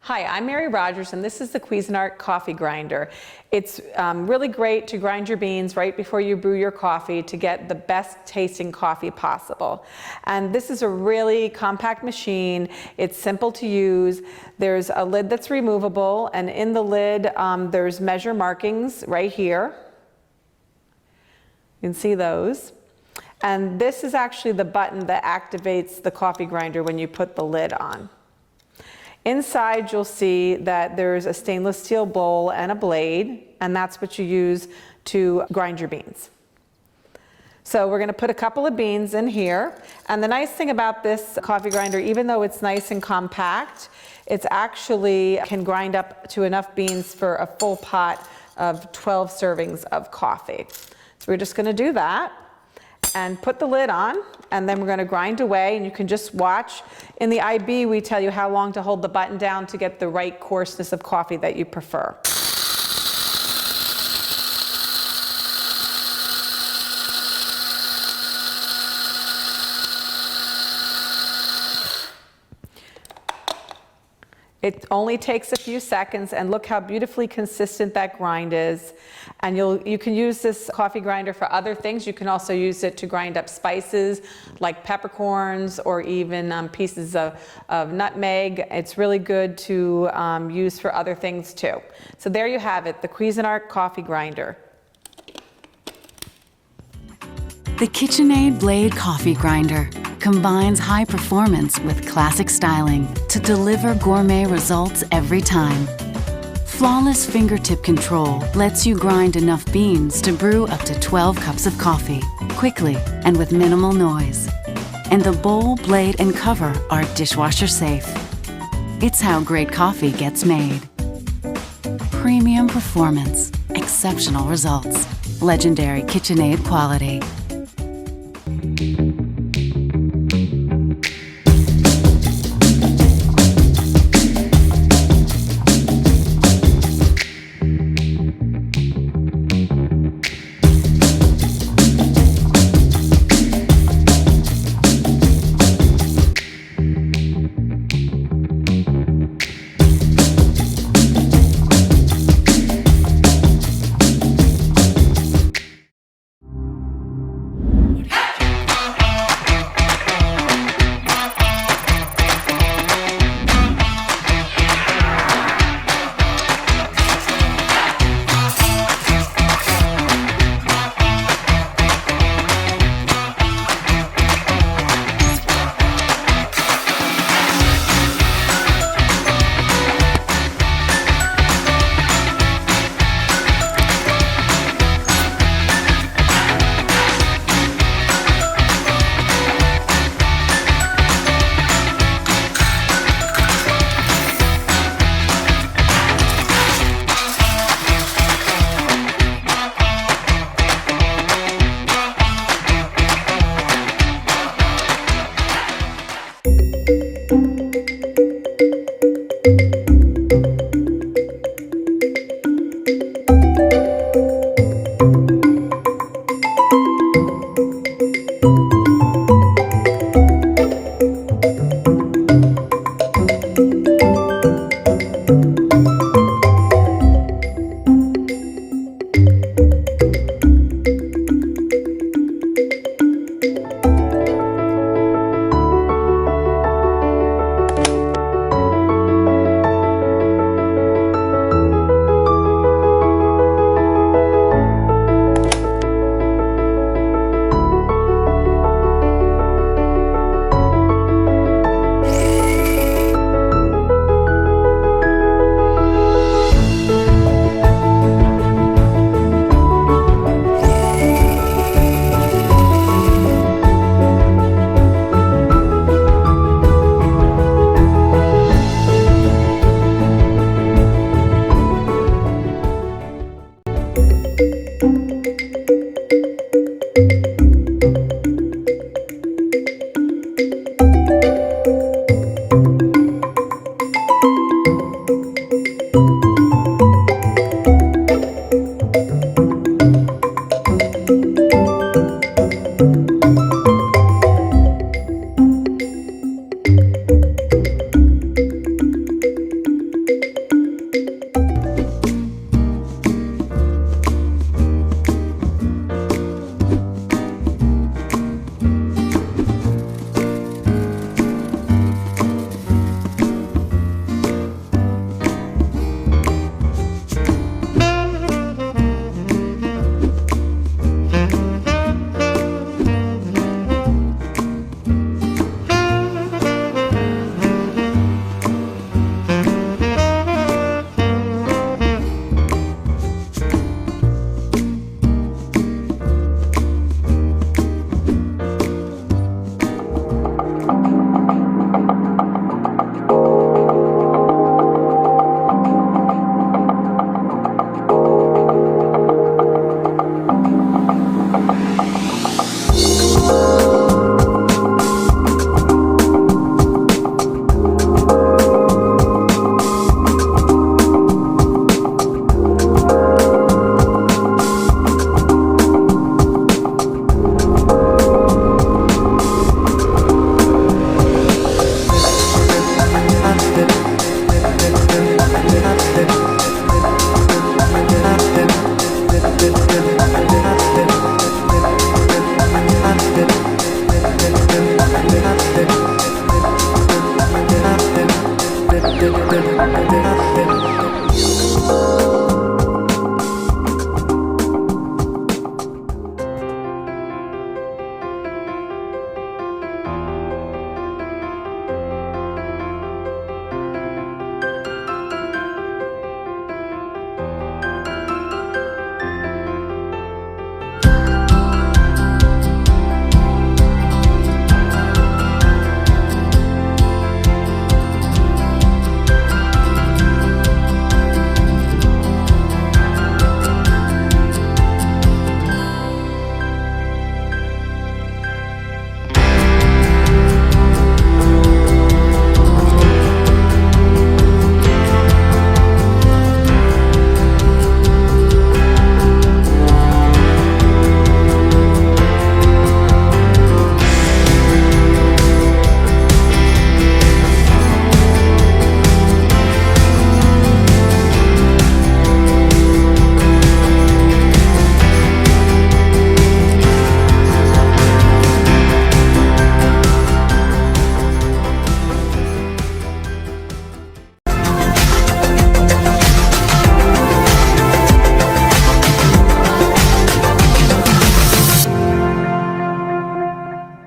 Hi, I'm Mary Rogers, and this is the Cuisinart coffee grinder. It's really great to grind your beans right before you brew your coffee to get the best tasting coffee possible. And this is a really compact machine. It's simple to use. There's a lid that's removable, and in the lid there's measure markings right here. You can see those. And this is actually the button that activates the coffee grinder when you put the lid on. Inside, you'll see that there's a stainless steel bowl and a blade, and that's what you use to grind your beans. So we're going to put a couple of beans in here. And the nice thing about this coffee grinder, even though it's nice and compact, it's actually can grind up to enough beans for a full pot of 12 servings of coffee. So we're just going to do that and put the lid on, and then we're going to grind away, and you can just watch. In the IB, we tell you how long to hold the button down to get the right coarseness of coffee that you prefer. It only takes a few seconds, and look how beautifully consistent that grind is. And you can use this coffee grinder for other things. You can also use it to grind up spices like peppercorns or even pieces of nutmeg. It's really good to use for other things too. So there you have it, the Cuisinart coffee grinder. The KitchenAid Blade Coffee Grinder combines high performance with classic styling to deliver gourmet results every time. Flawless fingertip control lets you grind enough beans to brew up to 12 cups of coffee, quickly and with minimal noise. And the bowl, blade, and cover are dishwasher safe. It's how great coffee gets made. Premium performance, exceptional results, legendary KitchenAid quality.